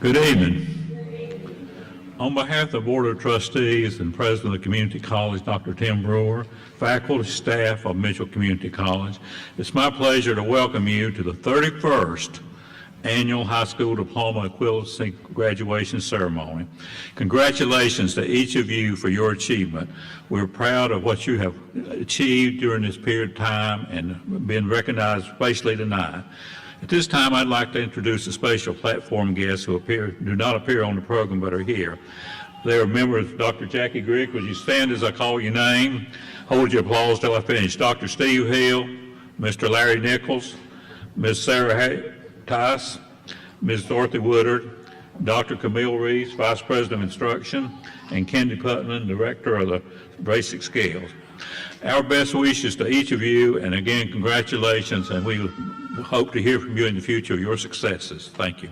Good evening. On behalf of the Board of Trustees and President of the Community College, Dr. Tim Brewer, faculty, staff of Mitchell Community College, it's my pleasure to welcome you to the 31st Annual High School Diploma Equivalency Graduation Ceremony. Congratulations to each of you for your achievement. We're proud of what you have achieved during this period of time and been recognized especially tonight. At this time, I'd like to introduce a special platform guests who do not appear on the program but are here. They are members, Dr. Jackie Grick. Would you stand as I call your name? Hold your applause till I finish. Dr. Steve Hill, Mr. Larry Nichols, Ms. Sarah Tice, Ms. Dorothy Woodard, Dr. Camille Reese, Vice President of Instruction, and Candy Putnam, Director of the Basic Skills. Our best wishes to each of you, and again, congratulations, and we hope to hear from you in the future of your successes. Thank you.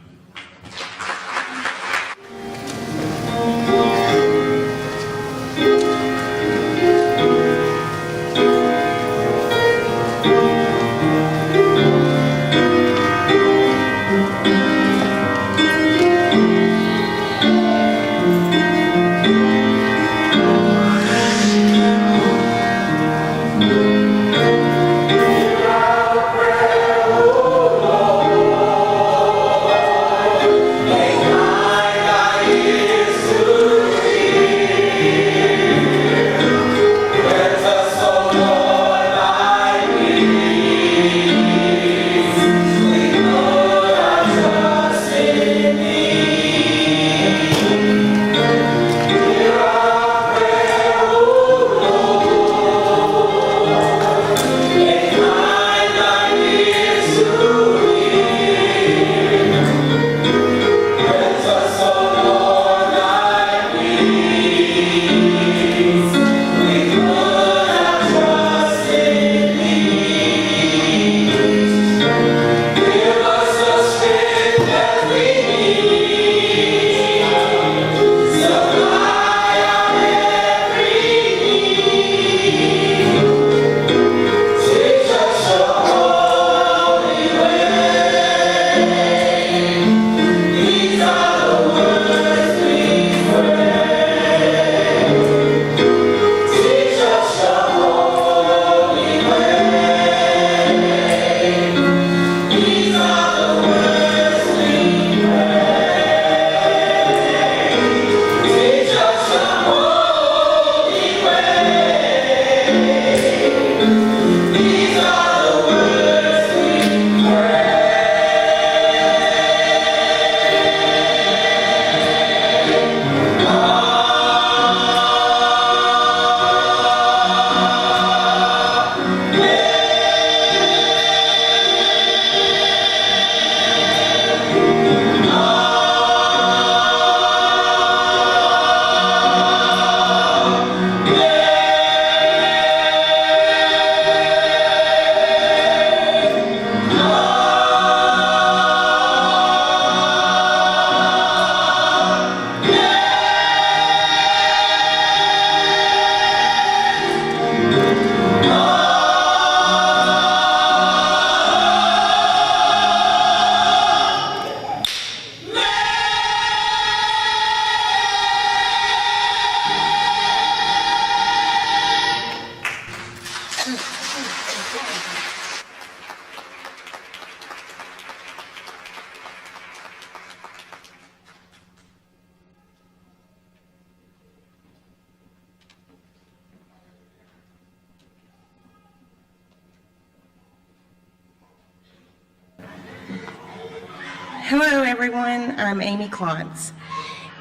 Hello everyone, I'm Amy Klontz,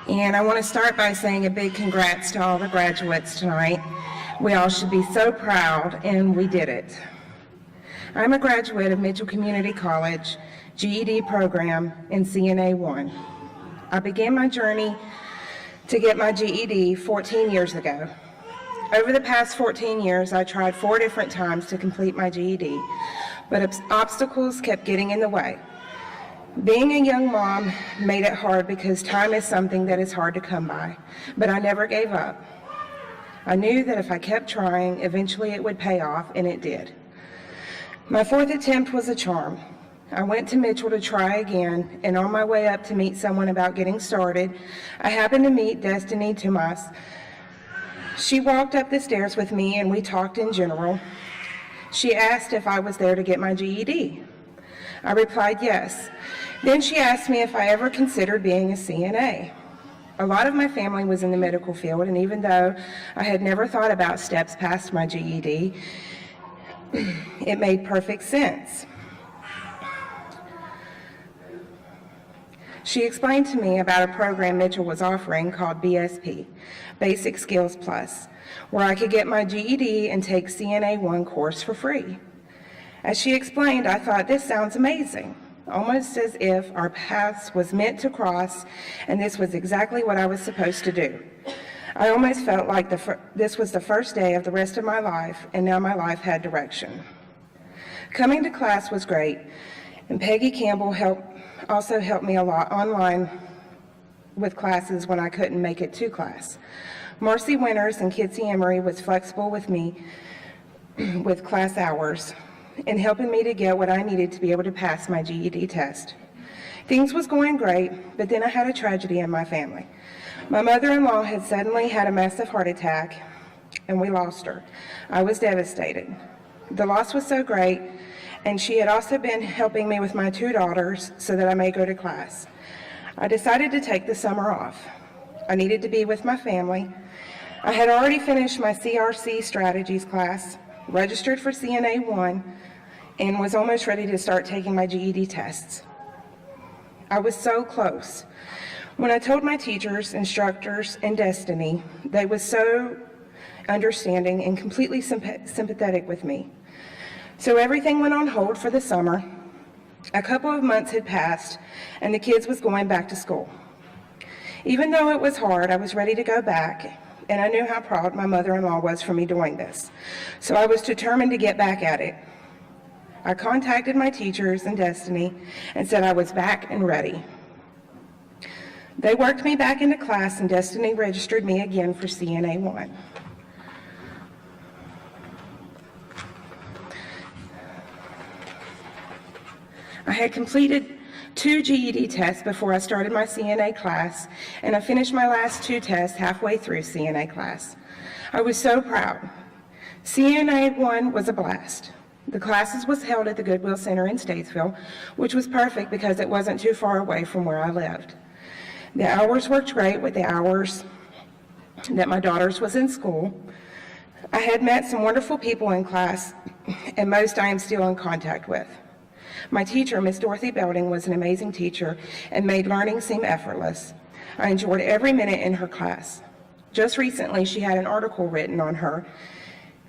and I want to start by saying a big congrats to all the graduates tonight. We all should be so proud, and we did it. I'm a graduate of Mitchell Community College GED program in CNA 1. I began my journey to get my GED 14 years ago. Over the past 14 years, I tried 4 different times to complete my GED, but obstacles kept getting in the way. Being a young mom made it hard because time is something that is hard to come by, but I never gave up. I knew that if I kept trying, eventually it would pay off, and it did. My 4th attempt was a charm. I went to Mitchell to try again, and on my way up to meet someone about getting started, I happened to meet Destiny Tomas. She walked up the stairs with me and we talked in general. She asked if I was there to get my GED. I replied yes. Then she asked me if I ever considered being a CNA. A lot of my family was in the medical field, and even though I had never thought about steps past my GED, it made perfect sense. She explained to me about a program Mitchell was offering called BSP, Basic Skills Plus, where I could get my GED and take CNA 1 course for free. As she explained, I thought, this sounds amazing, almost as if our paths was meant to cross, and this was exactly what I was supposed to do. I almost felt like this was the first day of the rest of my life, and now my life had direction. Coming to class was great, and Peggy Campbell also helped me a lot online with classes when I couldn't make it to class. Marcy Winters and Kitsy Emery was flexible with me with class hours and helping me to get what I needed to be able to pass my GED test. Things was going great, but then I had a tragedy in my family. My mother-in-law had suddenly had a massive heart attack, and we lost her. I was devastated. The loss was so great, and she had also been helping me with my 2 daughters so that I may go to class. I decided to take the summer off. I needed to be with my family. I had already finished my CRC strategies class, registered for CNA 1, and was almost ready to start taking my GED tests. I was so close. When I told my teachers, instructors, and Destiny, they were so understanding and completely sympathetic with me. So everything went on hold for the summer. A couple of months had passed, and the kids was going back to school. Even though it was hard, I was ready to go back, and I knew how proud my mother-in-law was for me doing this. So I was determined to get back at it. I contacted my teachers and Destiny and said I was back and ready. They worked me back into class, and Destiny registered me again for CNA 1. I had completed 2 GED tests before I started my CNA class, and I finished my last 2 tests halfway through CNA class. I was so proud. CNA 1 was a blast. The classes was held at the Goodwill Center in Statesville, which was perfect because it wasn't too far away from where I lived. The hours worked great with the hours that my daughters was in school. I had met some wonderful people in class, and most I am still in contact with. My teacher, Miss Dorothy Belding, was an amazing teacher and made learning seem effortless. I enjoyed every minute in her class. Just recently, she had an article written on her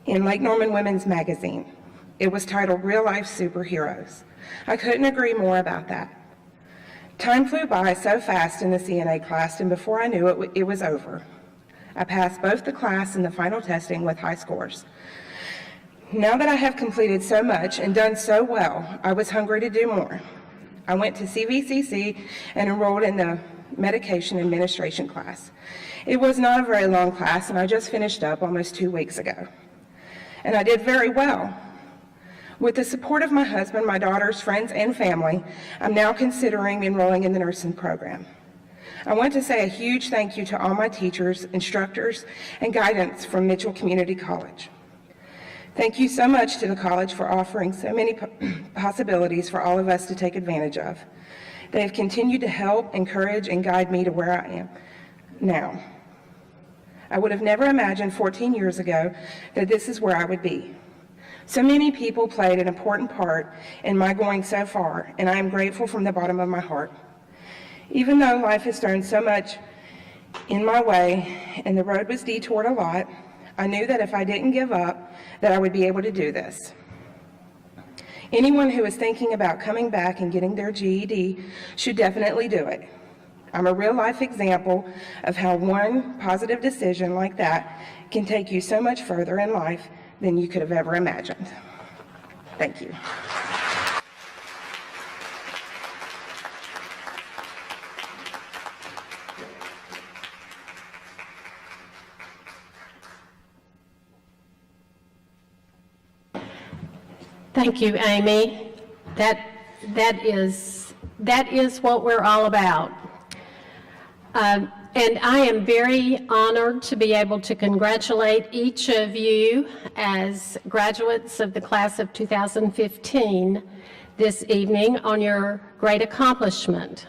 in Lake Norman Women's Magazine. It was titled Real Life Superheroes. I couldn't agree more about that. Time flew by so fast in the CNA class, and before I knew it, it was over. I passed both the class and the final testing with high scores. Now that I have completed so much and done so well, I was hungry to do more. I went to CVCC and enrolled in the medication administration class. It was not a very long class, and I just finished up almost 2 weeks ago. And I did very well. With the support of my husband, my daughters, friends, and family, I'm now considering enrolling in the nursing program. I want to say a huge thank you to all my teachers, instructors, and guidance from Mitchell Community College. Thank you so much to the college for offering so many possibilities for all of us to take advantage of. They have continued to help, encourage, and guide me to where I am now. I would have never imagined 14 years ago that this is where I would be. So many people played an important part in my going so far, and I am grateful from the bottom of my heart. Even though life has thrown so much in my way and the road was detoured a lot, I knew that if I didn't give up, that I would be able to do this. Anyone who is thinking about coming back and getting their GED should definitely do it. I'm a real-life example of how one positive decision like that can take you so much further in life than you could have ever imagined. Thank you. Thank you, Amy. That That is what we're all about. And I am very honored to be able to congratulate each of you as graduates of the class of 2015 this evening on your great accomplishment.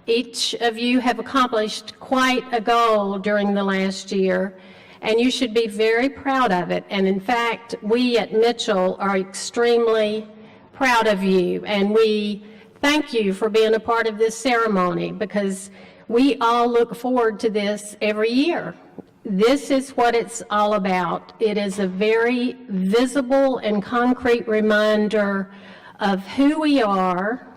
Each of you have accomplished quite a goal during the last year, and you should be very proud of it. And in fact, we at Mitchell are extremely proud of you, and we thank you for being a part of this ceremony, because we all look forward to this every year. This is what it's all about. It is a very visible and concrete reminder of who we are,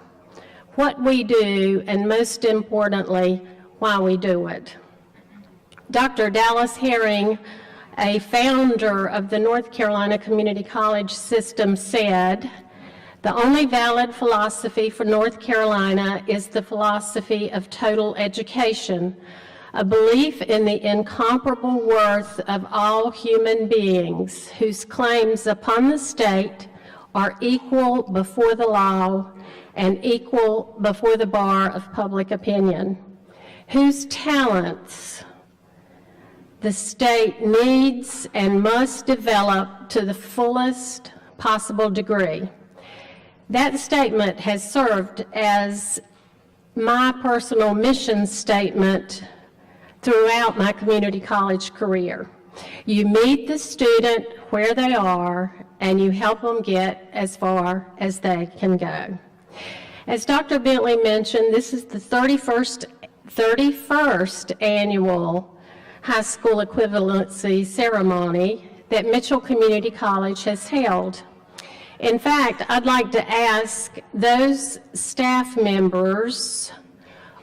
what we do, and most importantly, why we do it. Dr. Dallas Herring, a founder of the North Carolina Community College system, said, "The only valid philosophy for North Carolina is the philosophy of total education, a belief in the incomparable worth of all human beings whose claims upon the state are equal before the law and equal before the bar of public opinion, whose talents the state needs and must develop to the fullest possible degree." That statement has served as my personal mission statement throughout my community college career. You meet the student where they are, and you help them get as far as they can go. As Dr. Bentley mentioned, this is the 31st annual high school equivalency ceremony that Mitchell Community College has held. In fact, I'd like to ask those staff members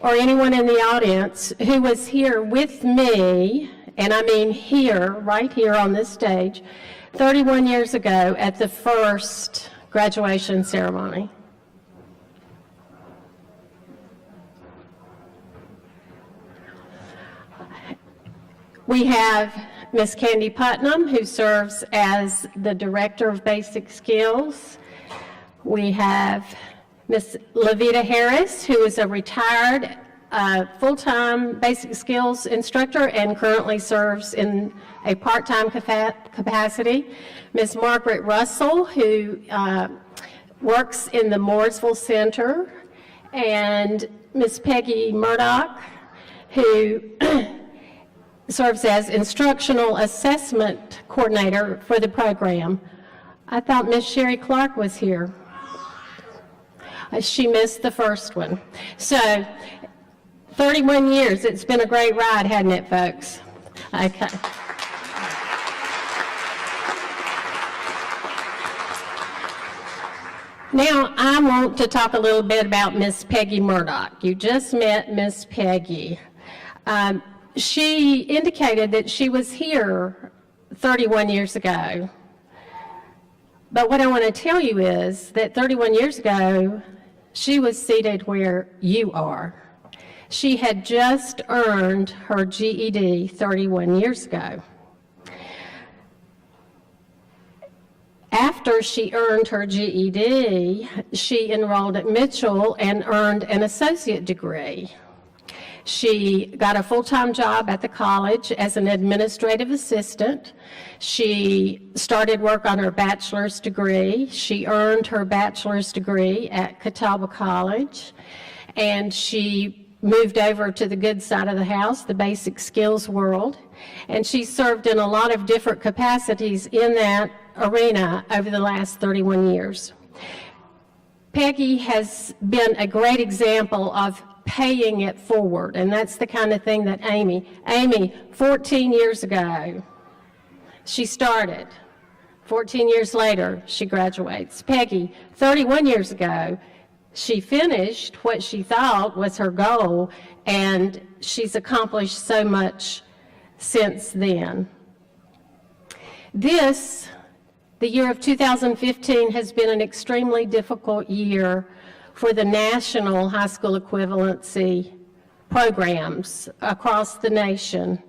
or anyone in the audience who was here with me, and I mean here, right here on this stage, 31 years ago at the first graduation ceremony. We have Ms. Candy Putnam, who serves as the Director of Basic Skills. We have Ms. Levita Harris, who is a retired full-time basic skills instructor and currently serves in a part-time capacity. Ms. Margaret Russell, who works in the Mooresville Center, and Ms. Peggy Murdoch, who serves as Instructional Assessment Coordinator for the program. I thought Ms. Sherry Clark was here. She missed the first one. So, 31 years, it's been a great ride, hasn't it, folks? Okay. Now, I want to talk a little bit about Miss Peggy Murdoch. You just met Miss Peggy. She indicated that she was here 31 years ago. But what I want to tell you is that 31 years ago, she was seated where you are. She had just earned her GED 31 years ago. After she earned her GED, she enrolled at Mitchell and earned an associate degree. She got a full-time job at the college as an administrative assistant. She started work on her bachelor's degree. She earned her bachelor's degree at Catawba College, and she moved over to the good side of the house, the basic skills world, and she served in a lot of different capacities in that arena over the last 31 years. Peggy has been a great example of paying it forward, and that's the kind of thing that Amy, 14 years ago, she started. 14 years later, she graduates. Peggy, 31 years ago, she finished what she thought was her goal, and she's accomplished so much since then. The year of 2015 has been an extremely difficult year for the national high school equivalency programs across the nation.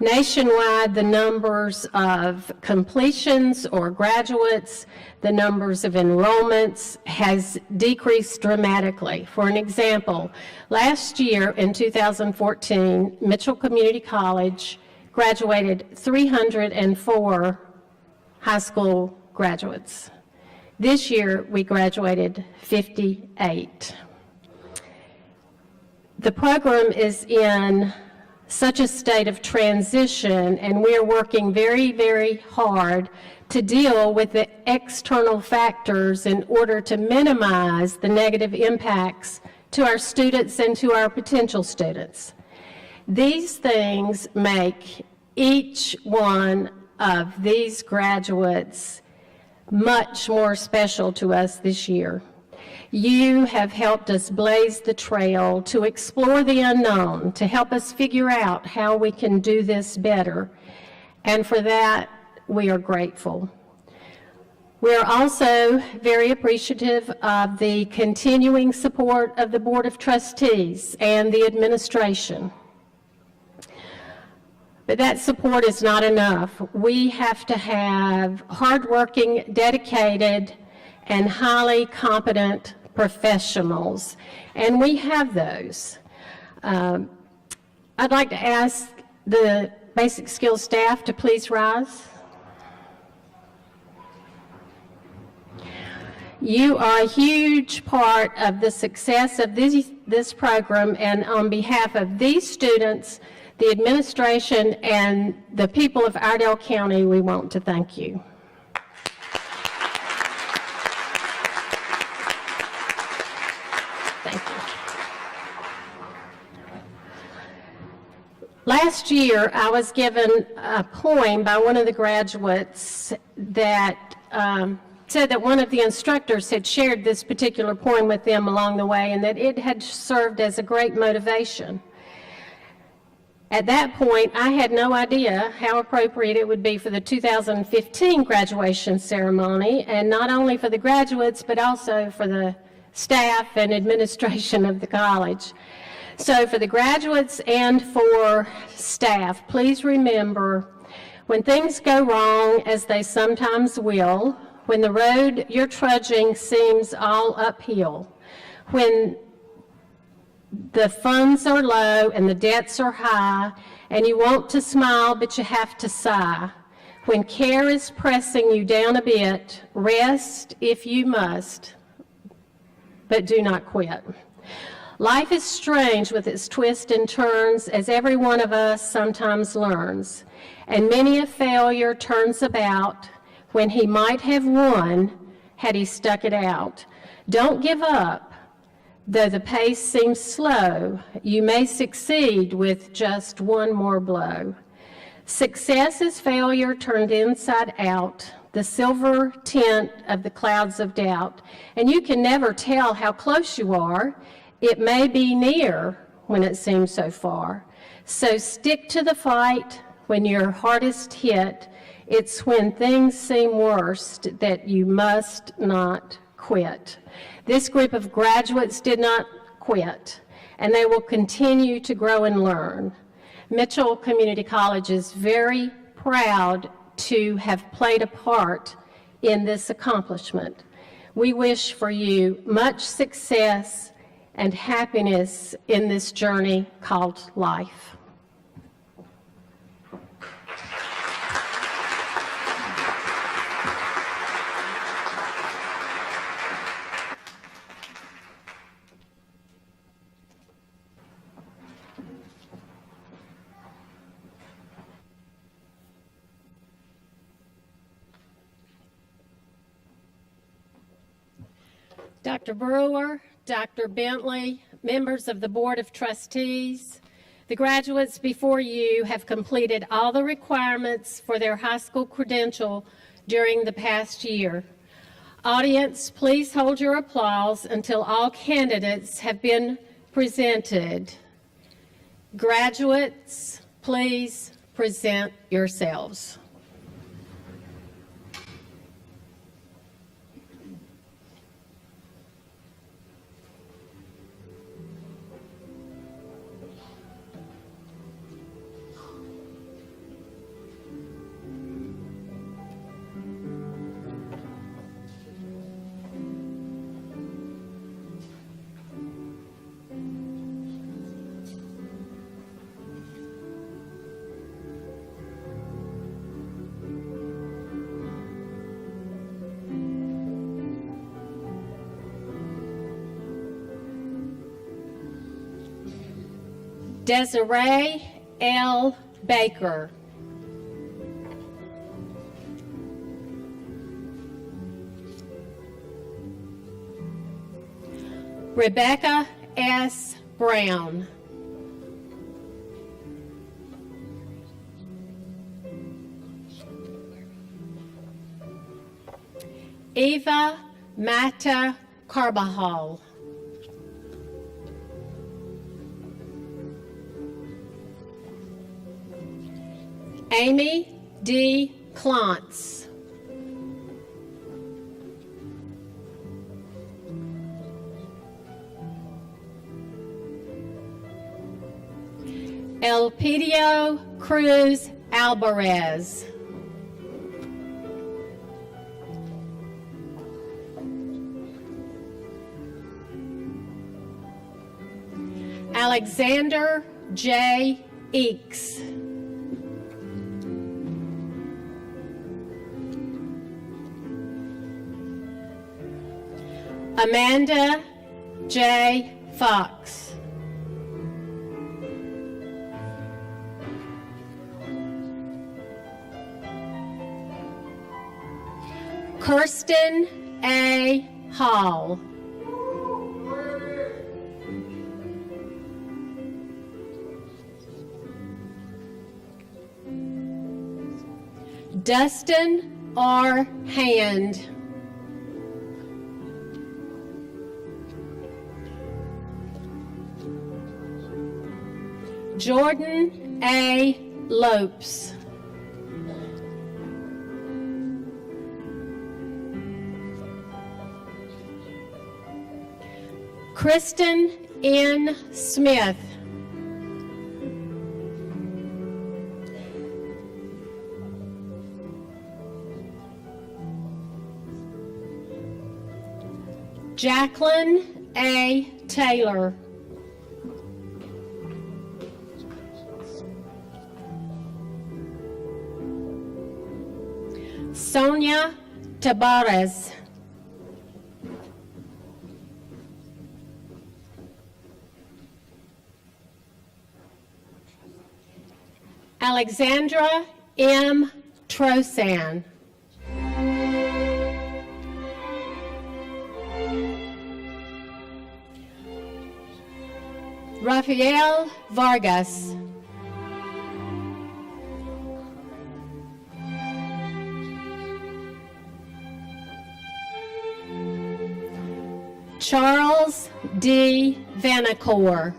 Nationwide, the numbers of completions or graduates, the numbers of enrollments has decreased dramatically. For an example, last year in 2014, Mitchell Community College graduated 304 high school graduates. This year, we graduated 58. The program is in such a state of transition, and we're working very, very hard to deal with the external factors in order to minimize the negative impacts to our students and to our potential students. These things make each one of these graduates much more special to us this year. You have helped us blaze the trail to explore the unknown, to help us figure out how we can do this better. And for that, we are grateful. We are also very appreciative of the continuing support of the Board of Trustees and the administration. But that support is not enough. We have to have hardworking, dedicated, and highly competent professionals, and we have those. I'd like to ask the basic skills staff to please rise. You are a huge part of the success of this program, and on behalf of these students, the administration, and the people of Iredell County, we want to thank you. Thank you. Last year, I was given a poem by one of the graduates that said that one of the instructors had shared this particular poem with them along the way, and that it had served as a great motivation. At that point, I had no idea how appropriate it would be for the 2015 graduation ceremony, and not only for the graduates, but also for the staff and administration of the college. So for the graduates and for staff, please remember, when things go wrong, as they sometimes will, when the road you're trudging seems all uphill, when the funds are low and the debts are high, and you want to smile but you have to sigh, when care is pressing you down a bit, rest if you must, but do not quit. Life is strange with its twists and turns, as every one of us sometimes learns, and many a failure turns about when he might have won had he stuck it out. Don't give up. Though the pace seems slow, you may succeed with just one more blow. Success is failure turned inside out, the silver tint of the clouds of doubt, and you can never tell how close you are. It may be near when it seems so far. So stick to the fight when you're hardest hit. It's when things seem worst that you must not quit. This group of graduates did not quit, and they will continue to grow and learn. Mitchell Community College is very proud to have played a part in this accomplishment. We wish for you much success and happiness in this journey called life. Dr. Brewer, Dr. Bentley, members of the Board of Trustees, the graduates before you have completed all the requirements for their high school credential during the past year. Audience, please hold your applause until all candidates have been presented. Graduates, please present yourselves. Desiree L. Baker. Rebecca S. Brown. Eva Mata Carbajal. Amy D. Klontz. Elpidio Cruz Alvarez. Alexander J. Eakes. Amanda J. Fox. Kirsten A. Hall. Dustin R. Hand. Jordan A. Lopes. Kristen N. Smith. Jacqueline A. Taylor. Sonia Tabares. Alexandra M. Trosan. Rafael Vargas. Charles D. Vanacore.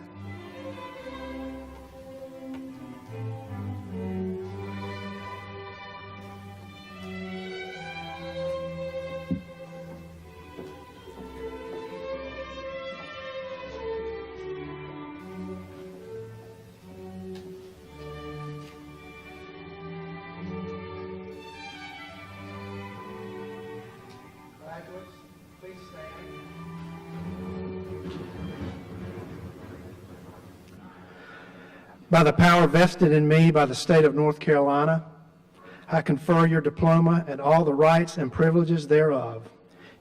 Graduates, please stand. By the power vested in me by the state of North Carolina, I confer your diploma and all the rights and privileges thereof.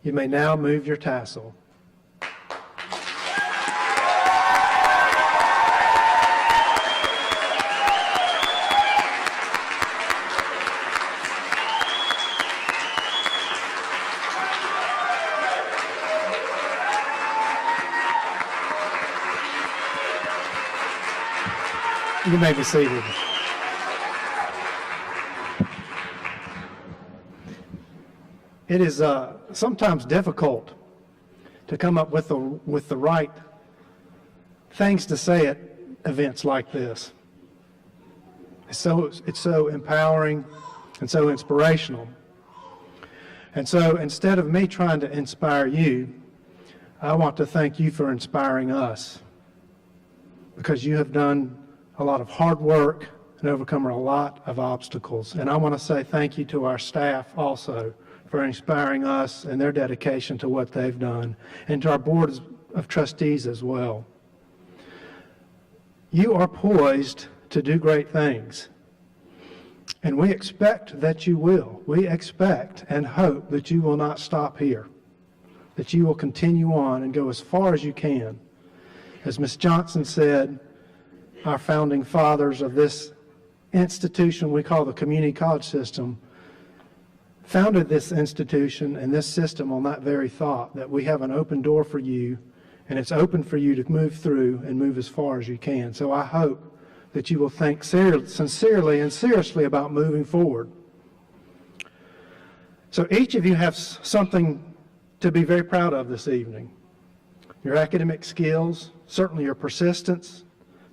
You may now move your tassel. You may be seated. It is sometimes difficult to come up with the right things to say at events like this. It's so empowering and so inspirational. And so instead of me trying to inspire you, I want to thank you for inspiring us, because you have done a lot of hard work and overcome a lot of obstacles. And I want to say thank you to our staff also for inspiring us and their dedication to what they've done, and to our board of trustees as well. You are poised to do great things, and we expect that you will. We expect and hope that you will not stop here, that you will continue on and go as far as you can. As Ms. Johnson said, our founding fathers of this institution we call the community college system, founded this institution and this system on that very thought, that we have an open door for you, and it's open for you to move through and move as far as you can. So I hope that you will think sincerely and seriously about moving forward. So each of you have something to be very proud of this evening. Your academic skills, certainly your persistence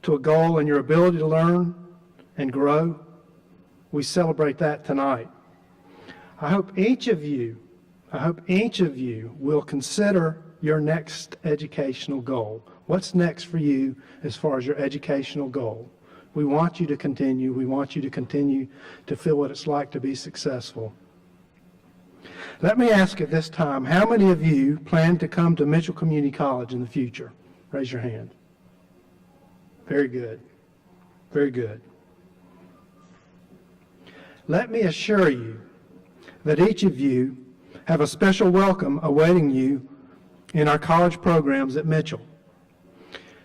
to a goal, and your ability to learn and grow. We celebrate that tonight. I hope each of you will consider your next educational goal. What's next for you as far as your educational goal? We want you to continue. We want you to continue to feel what it's like to be successful. Let me ask at this time, how many of you plan to come to Mitchell Community College in the future? Raise your hand. Very good. Very good. Let me assure you that each of you have a special welcome awaiting you in our college programs at Mitchell.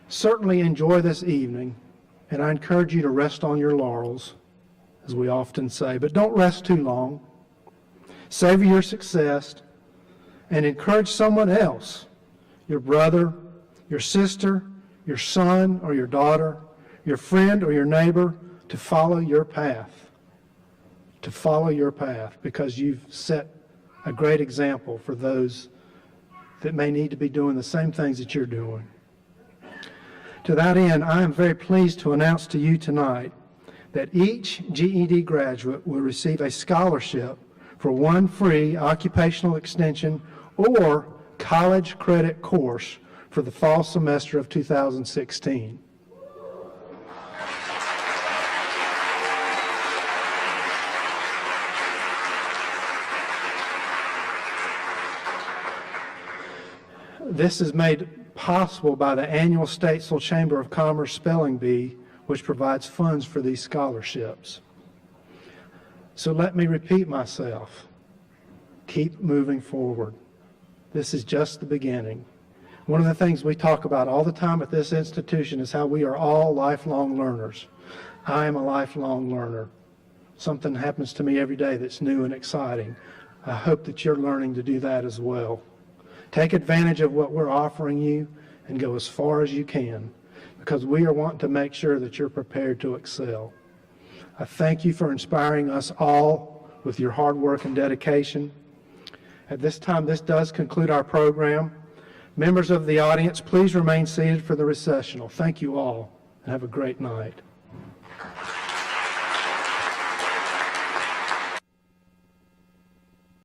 Certainly enjoy this evening, and I encourage you to rest on your laurels, as we often say, but don't rest too long. Savor your success and encourage someone else, your brother, your sister, your son or your daughter, your friend or your neighbor, to follow your path. To follow your path, because you've set a great example for those that may need to be doing the same things that you're doing. To that end, I am very pleased to announce to you tonight that each GED graduate will receive a scholarship for one free occupational extension or college credit course for the fall semester of 2016. This is made possible by the annual Statesville Chamber of Commerce Spelling Bee, which provides funds for these scholarships. So let me repeat myself. Keep moving forward. This is just the beginning. One of the things we talk about all the time at this institution is how we are all lifelong learners. I am a lifelong learner. Something happens to me every day that's new and exciting. I hope that you're learning to do that as well. Take advantage of what we're offering you and go as far as you can, because we are wanting to make sure that you're prepared to excel. I thank you for inspiring us all with your hard work and dedication. At this time, this does conclude our program. Members of the audience, please remain seated for the recessional. Thank you all, and have a great night.